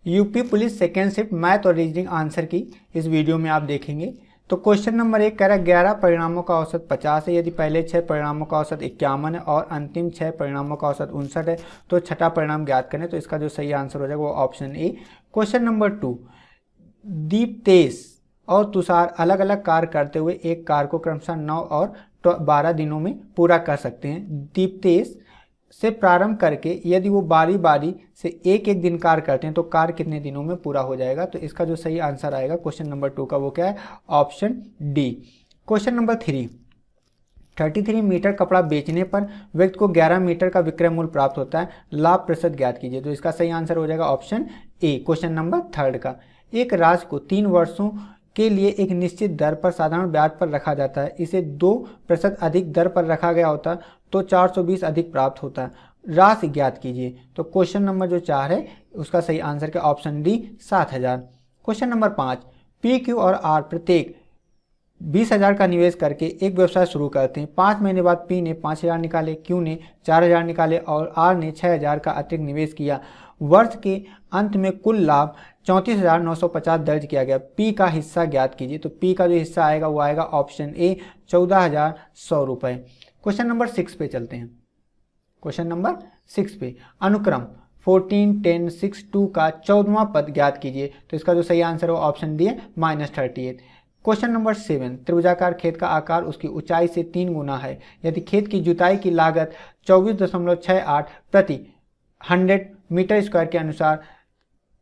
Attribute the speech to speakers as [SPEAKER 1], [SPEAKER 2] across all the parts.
[SPEAKER 1] UP police second shift math और reasoning answer की इस वीडियो में आप देखेंगे। तो क्वेश्चन नंबर 1 कह रहा है 11 परिणामों का औसत 50 है। यदि पहले 6 परिणामों का औसत 51 है और अंतिम 6 परिणामों का औसत 59 है तो छठा परिणाम ज्ञात करें। तो इसका जो सही आंसर हो जाएगा वो option A. Question number 2, Diptesh और तुषार अलग अलग कार्य करते हुए एक कार को क्रमशः 9 और 12 दिनों में पूरा कर सकते हैं। दीप्तेश से प्रारंभ करके यदि वो बारी बारी से एक एक दिन कार्य करते हैं तो कार्य कितने दिनों में पूरा हो जाएगा। तो इसका जो सही आंसर आएगा क्वेश्चन नंबर 2 का वो क्या है, option D. Question number 3, 33 metre कपड़ा बेचने पर व्यक्ति को 11 मीटर का विक्रय मूल्य प्राप्त होता है, लाभ प्रतिशत ज्ञात कीजिए। तो इसका सही आंसर हो जाएगा ऑप्शन ए, क्वेश्चन नंबर 3 का। एक राशि को 3 वर्षों के लिए एक निश्चित दर पर साधारण ब्याज पर रखा जाता है, इसे 2% अधिक दर पर रखा गया होता तो 420 अधिक प्राप्त होता है, राशि ज्ञात कीजिए। तो क्वेश्चन नंबर जो 4 है उसका सही आंसर क्या, option D 7000। Question number 5, P, Q और आर प्रत्येक 20,000 का निवेश करके एक व्यवसाय शुरू करते हैं। 5 महीने बाद पी ने 5,000 निकाले, क्यू ने 4,000 निकाले और आर ने 6,000 का अतिरिक्त निवेश किया। वर्ष के अंत में कुल लाभ 34,950 दर्ज किया गया। पी का हिस्सा ज्ञात कीजिए। तो पी का जो हिस्सा आएगा वो आएगा ऑप्शन ए 14,100 रुपये। क्वेश्चन नंबर 6 पे चलते हैं। क्वेश्चन नंबर 6 पे अनुक्रम 14, 10, 6, 2 का 14वां पद ज्ञात कीजिए। तो इसका जो सही आंसर है वो ऑप्शन डी है -38। क्वेश्चन नंबर 7, त्रिभुजाकार खेत का आकार उसकी ऊंचाई से 3 गुना है। यदि खेत की जुताई की लागत 24.68 प्रति 100 मीटर स्क्वायर के अनुसार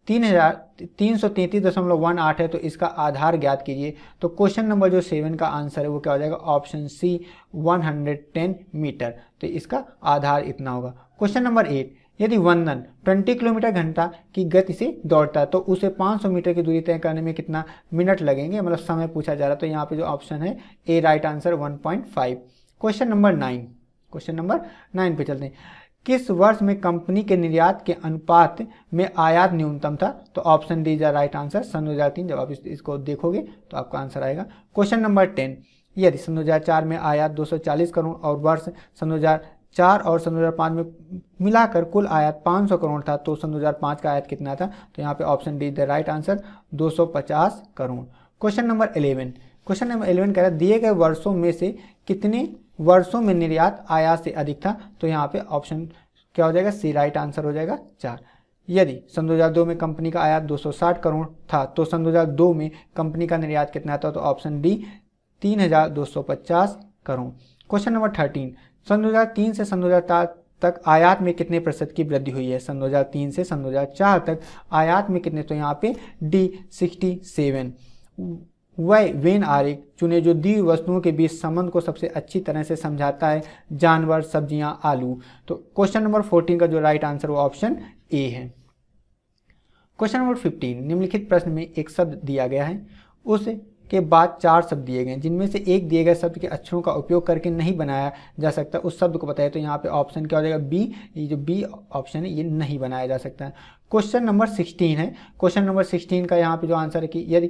[SPEAKER 1] 333.18 है तो इसका आधार ज्ञात कीजिए। तो क्वेश्चन नंबर जो 7 का आंसर है वो क्या हो जाएगा, ऑप्शन सी 110 मीटर। तो इसका आधार इतना होगा। क्वेश्चन नंबर 8, यदि वंदन 20 किलोमीटर घंटा की गति से दौड़ता है तो उसे 500 मीटर की दूरी तय करने में कितना मिनट लगेंगे, मतलब समय पूछा जा रहा है। तो यहाँ पे जो ऑप्शन है A right answer 1.5। Question number 9, question number 9 पे चलते हैं। किस वर्ष में कंपनी के निर्यात के अनुपात में आयात न्यूनतम था। तो option D is right answer सन 2003। जब आप इसको देखोगे तो आपका आंसर आएगा। क्वेश्चन नंबर 10, यदि सन 2004 में आयात 240 करोड़ और वर्ष सन 2004 और सन 2005 में मिलाकर कुल आयात 500 करोड़ था तो सन 2005 का आयात कितना था। तो यहाँ पे option D is the right answer 250 crore. Question number 11, question number 11 कह रहा है दिए गए वर्षों में से कितने वर्षों में निर्यात आयात से अधिक था। तो यहाँ पे ऑप्शन क्या हो जाएगा, सी राइट आंसर हो जाएगा 4। यदि सन 2002 में कंपनी का आयात 260 करोड़ था तो सन 2002 में कंपनी का निर्यात कितना था। तो option D 3,250 crore. Question number 13, सन 2003 से सन 2004 तक आयात में कितने प्रतिशत की वृद्धि हुई है। सन 2003 से सन 2004 तक आयात में कितने, तो यहाँ पे डी 67। वह वेन आरेख चुने जो दी वस्तुओं के बीच संबंध को सबसे अच्छी तरह से समझाता है, जानवर, सब्जियां, आलू। तो क्वेश्चन नंबर 14 का जो राइट आंसर वो ऑप्शन ए है। क्वेश्चन नंबर 15, निम्नलिखित प्रश्न में एक शब्द दिया गया है, उसके बाद 4 शब्द दिए गए हैं जिनमें से एक दिए गए शब्द के अक्षरों का उपयोग करके नहीं बनाया जा सकता, उस शब्द को बताइए। तो यहाँ पे ऑप्शन क्या हो जाएगा, बी। ये जो बी ऑप्शन है ये नहीं बनाया जा सकता है। क्वेश्चन नंबर 16 है। क्वेश्चन नंबर 16 का यहाँ पे जो आंसर है कि यदि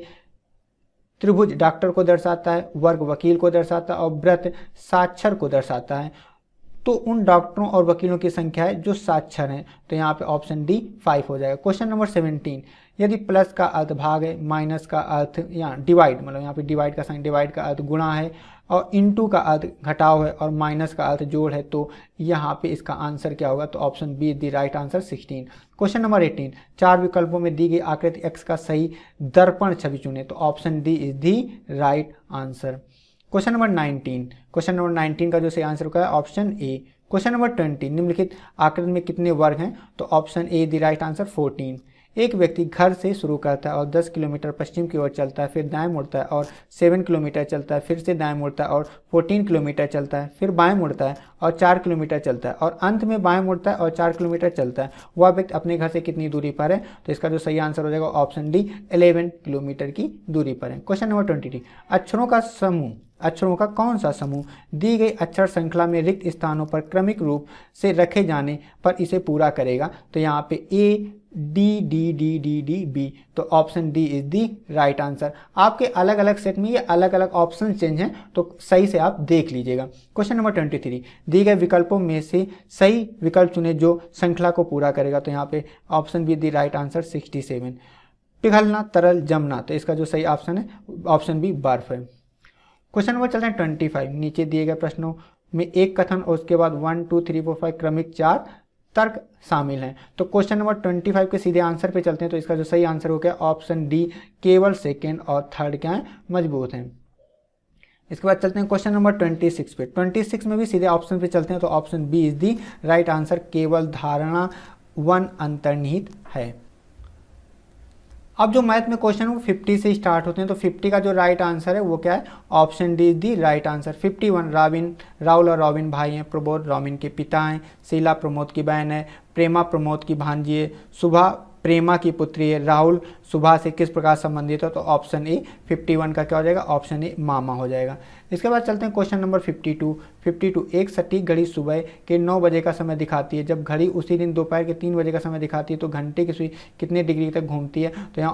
[SPEAKER 1] त्रिभुज डॉक्टर को दर्शाता है, वर्ग वकील को दर्शाता है और वृत्त साक्षर को दर्शाता है तो उन डॉक्टरों और वकीलों की संख्या है जो साक्षर हैं। तो यहाँ पे ऑप्शन डी 5 हो जाएगा। क्वेश्चन नंबर 17, यदि प्लस का अर्थ भाग है, माइनस का अर्थ या डिवाइड, मतलब यहाँ पे डिवाइड का साइन, डिवाइड का अर्थ गुणा है और इनटू का अर्थ घटाव है और माइनस का अर्थ जोड़ है तो यहाँ पे इसका आंसर क्या होगा। तो option B the right answer 16। Question number 18, 4 विकल्पों में दी गई आकृति एक्स का सही दर्पण छवि चुने। तो option D is the right answer. Question number 19, question number 19 का जो सही आंसर होगा ऑप्शन ए। क्वेश्चन नंबर 20, निम्नलिखित आकृति में कितने वर्ग हैं। तो option A the right answer 14। एक व्यक्ति घर से शुरू करता है और 10 किलोमीटर पश्चिम की ओर चलता है, फिर दाएं मुड़ता है और 7 किलोमीटर चलता है, फिर से दाएं मुड़ता है और 14 किलोमीटर चलता है, फिर बाएं मुड़ता है और 4 किलोमीटर चलता है और अंत में बाएं मुड़ता है और 4 किलोमीटर चलता है। वह व्यक्ति अपने घर से कितनी दूरी पर है। तो इसका जो सही आंसर हो जाएगा ऑप्शन डी 11 किलोमीटर की दूरी पर है। क्वेश्चन नंबर 22, अक्षरों का समूह अक्षरों का कौन सा समूह दी गई अक्षर श्रृंखला में रिक्त स्थानों पर क्रमिक रूप से रखे जाने पर इसे पूरा करेगा। तो यहाँ पे A D D D D D B, तो option D is the right answer. आपके अलग अलग सेट में ये अलग अलग ऑप्शन चेंज हैं, तो सही से आप देख लीजिएगा। क्वेश्चन नंबर 23, दिए गए विकल्पों में से सही विकल्प चुने जो श्रृंखला को पूरा करेगा। तो यहाँ पे option be the right answer 67। पिघलना, तरल, जमना, तो इसका जो सही ऑप्शन है ऑप्शन बी बर्फ है। क्वेश्चन नंबर चल रहे हैं 25। नीचे दिए गए प्रश्नों में एक कथन और उसके बाद 1 2 3 4 5 क्रमिक 4 तर्क शामिल हैं। तो क्वेश्चन नंबर 25 के सीधे आंसर पे चलते हैं। तो इसका जो सही आंसर हो गया ऑप्शन डी, केवल सेकेंड और थर्ड क्या है, मजबूत हैं। इसके बाद चलते हैं क्वेश्चन नंबर 26 पे। 26 में भी सीधे ऑप्शन पे चलते हैं। तो option B is the right answer, केवल धारणा 1 अंतर्निहित है। अब जो मैथ में क्वेश्चन वो 50 से स्टार्ट होते हैं। तो 50 का जो राइट आंसर है वो क्या है, option D is the right answer. 51, Rahul और रॉबिन भाई हैं, प्रबोध रॉबिन के पिता हैं, शीला प्रमोद की बहन है, प्रेमा प्रमोद की भांजी है, शुभा प्रेमा की पुत्री है, राहुल सुभा से किस प्रकार संबंधित है। तो ऑप्शन ए 51 का क्या हो जाएगा, ऑप्शन ए मामा हो जाएगा। इसके बाद चलते हैं क्वेश्चन नंबर 52। एक सटीक घड़ी सुबह के 9 बजे का समय दिखाती है। जब घड़ी उसी दिन दोपहर के 3 बजे का समय दिखाती है तो घंटे की सुई कितने डिग्री तक घूमती है। तो यहाँ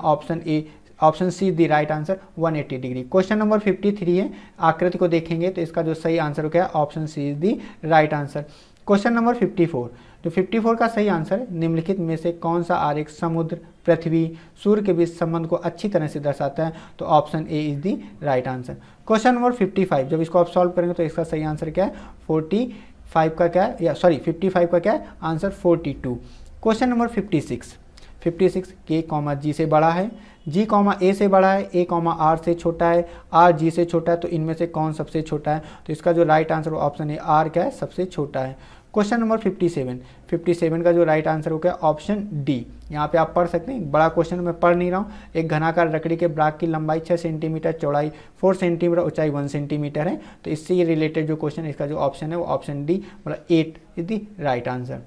[SPEAKER 1] option C the right answer 180 degree. Question number 53 है, आकृति को देखेंगे तो इसका जो सही आंसर क्या है, option C is the right answer. Question number 54, जो 54 का सही आंसर है, निम्नलिखित में से कौन सा आरेख समुद्र, पृथ्वी, सूर्य के बीच संबंध को अच्छी तरह से दर्शाता है। तो option A is the right answer. Question number 55, जब इसको आप सॉल्व करेंगे तो इसका सही आंसर क्या है, 55 का क्या है, या सॉरी 55 का क्या है आंसर 42। क्वेश्चन नंबर 56 के कॉमा जी से बड़ा है, जी कॉमा ए से बड़ा है, ए कॉमा आर से छोटा है, आर जी से छोटा है, तो इनमें से कौन सबसे छोटा है। तो इसका जो राइट आंसर ऑप्शन है आर क्या है, सबसे छोटा है। क्वेश्चन नंबर 57 का जो राइट आंसर हो गया ऑप्शन डी। यहाँ पे आप पढ़ सकते हैं, बड़ा क्वेश्चन मैं पढ़ नहीं रहा हूँ। एक घनाकार लकड़ी के ब्राक की लंबाई 6 सेंटीमीटर, चौड़ाई 4 सेंटीमीटर, ऊंचाई 1 सेंटीमीटर है। तो इससे ये रिलेटेड जो क्वेश्चन, इसका जो ऑप्शन है वो ऑप्शन डी मतलब 8 is the right answer.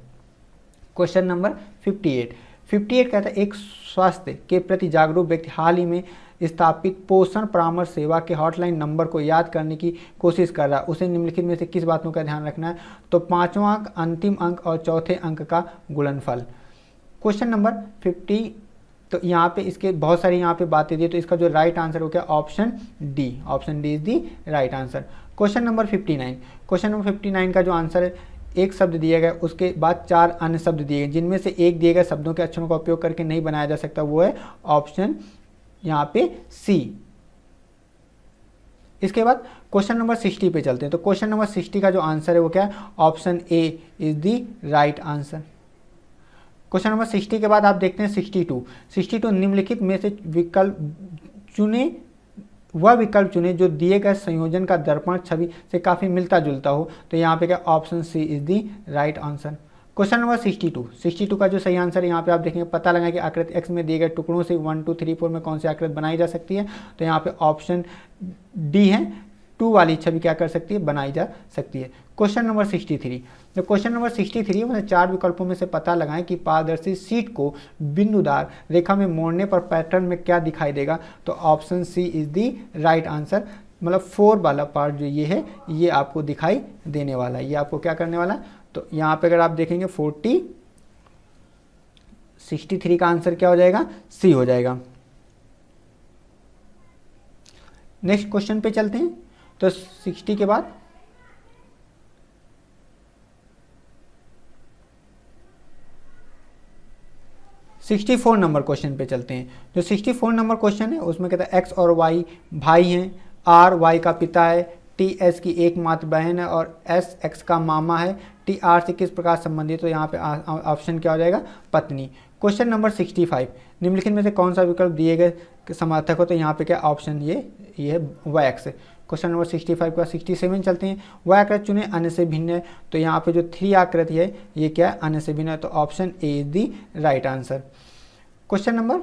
[SPEAKER 1] Question number 58 कहता है, एक स्वास्थ्य के प्रति जागरूक व्यक्ति हाल ही में स्थापित पोषण परामर्श सेवा के हॉटलाइन नंबर को याद करने की कोशिश कर रहा है। उसे निम्नलिखित में से किस बातों का ध्यान रखना है। तो 5वां अंक, अंतिम अंक और चौथे अंक का गुणनफल। क्वेश्चन नंबर 50, तो यहाँ पे इसके बहुत सारी यहाँ पे बातें दी। तो इसका जो राइट आंसर हो गया option D is the right answer. Question number 59 का जो आंसर है, एक शब्द दिया गया, उसके बाद 4 अन्य शब्द दिए गए, जिनमें से एक दिए गए शब्दों के अक्षरों का उपयोग करके नहीं बनाया जा सकता, वो है ऑप्शन यहाँ पे सी। इसके बाद क्वेश्चन नंबर 60 पे चलते हैं। तो क्वेश्चन नंबर 60 का जो आंसर है वो क्या है, option A is the right answer. Question number 60 के बाद आप देखते हैं 62 निम्नलिखित में से वह विकल्प चुने जो दिए गए संयोजन का दर्पण छवि से काफी मिलता जुलता हो। तो यहाँ पे क्या, option C is the right answer. Question number 62 का जो सही आंसर है, यहाँ पे आप देखेंगे, पता लगाएं कि आकृति एक्स में दिए गए टुकड़ों से 1 2 3 4 में कौन सी आकृति बनाई जा सकती है। तो यहाँ पे ऑप्शन डी है, 2 वाली छवि क्या कर सकती है, बनाई जा सकती है। क्वेश्चन नंबर 63, तो क्वेश्चन नंबर 63 मतलब 4 विकल्पों में से पता लगाएं कि पारदर्शी शीट को बिंदुदार रेखा में मोड़ने पर पैटर्न में क्या दिखाई देगा। तो option C is the right answer, मतलब 4 वाला पार्ट जो ये है, ये आपको दिखाई देने वाला है, ये आपको क्या करने वाला है। तो यहाँ पे अगर आप देखेंगे 63 का आंसर क्या हो जाएगा, सी हो जाएगा। नेक्स्ट क्वेश्चन पे चलते हैं। तो 60 के बाद 64 नंबर क्वेश्चन पे चलते हैं। जो 64 नंबर क्वेश्चन है उसमें कहता है एक्स और वाई भाई हैं, आर वाई का पिता है, टी एस की एकमात्र बहन है और एस एक्स का मामा है, टी आर से किस प्रकार संबंधित। तो यहाँ पे ऑप्शन क्या हो जाएगा, पत्नी। क्वेश्चन नंबर 65, निम्नलिखित में से कौन सा विकल्प दिए गए समर्थक हो। तो यहाँ पे क्या ऑप्शन ये है वाई एक्स। क्वेश्चन नंबर 65 का 67 चलते हैं। वह आकृति चुने अन्य से भिन्न है। तो यहाँ पे जो 3 आकृति है ये क्या है, अन्य से भिन्न है। तो option A is the right answer. Question number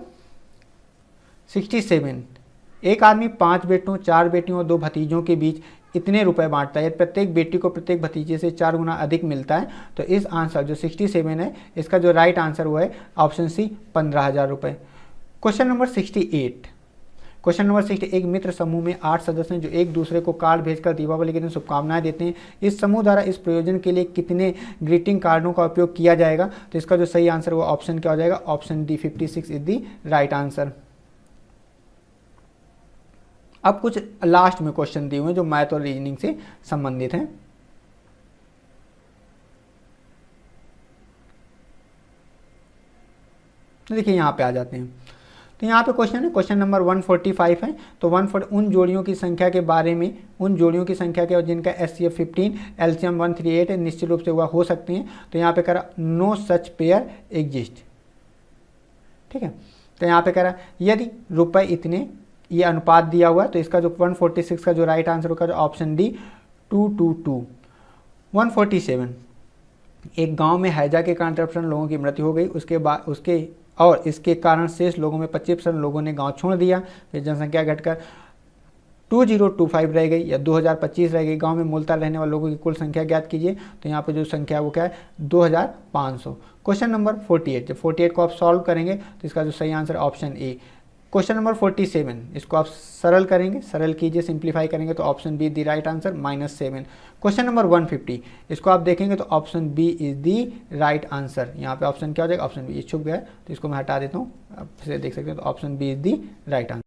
[SPEAKER 1] 67, एक आदमी 5 बेटों, 4 बेटियों और 2 भतीजों के बीच इतने रुपए बांटता है, प्रत्येक बेटी को प्रत्येक भतीजे से 4 गुना अधिक मिलता है। तो इस आंसर जो 67 है, इसका जो राइट आंसर हुआ है ऑप्शन सी 15,000 रुपये। क्वेश्चन नंबर 68, क्वेश्चन नंबर 60, एक मित्र समूह में 8 सदस्य हैं जो एक दूसरे को कार्ड भेजकर दीपावली के दिन शुभकामनाएं देते हैं। इस समूह द्वारा इस प्रयोजन के लिए कितने ग्रीटिंग कार्डों का उपयोग किया जाएगा? तो इसका जो सही आंसर वो ऑप्शन क्या हो जाएगा? Option D 56 is the right answer. अब कुछ लास्ट में क्वेश्चन दिए हुए हैं जो मैथ और रीजनिंग से संबंधित हैं। तो देखिए यहाँ पे आ जाते हैं। तो यहाँ पे क्वेश्चन है, क्वेश्चन नंबर 145 है। तो 140 उन जोड़ियों की संख्या के बारे में, उन जोड़ियों की संख्या के और जिनका SCF 15 LCM 138 है, निश्चित रूप से वह हो सकते हैं। तो यहाँ पे कह रहा नो सच पेयर एग्जिस्ट। ठीक है, तो यहाँ पे कह रहा यदि रुपए इतने, ये अनुपात दिया हुआ है, तो इसका जो 146 का जो राइट आंसर होगा जो ऑप्शन डी 222। 147, एक गांव में हैजा के कारण 30% लोगों की मृत्यु हो गई। उसके बाद और इसके कारण शेष लोगों में 25% लोगों ने गांव छोड़ दिया। फिर जनसंख्या घटकर 2025 रह गई या 2025 रह गई। गांव में मूलतः रहने वाले लोगों की कुल संख्या ज्ञात कीजिए। तो यहाँ पे जो संख्या वो क्या है? 2500। क्वेश्चन नंबर 48, जब 48 को आप सॉल्व करेंगे तो इसका जो सही answer option A. Question number 47, इसको आप सरल करेंगे, सरल कीजिए, सिंप्लीफाई करेंगे तो option B the right answer -7। Question number 150, इसको आप देखेंगे तो option B is the right answer. यहाँ पे ऑप्शन क्या हो जाएगा? Option B. ये छुप गया है तो इसको मैं हटा देता हूँ, आप फिर देख सकते हैं। तो option B is the right answer.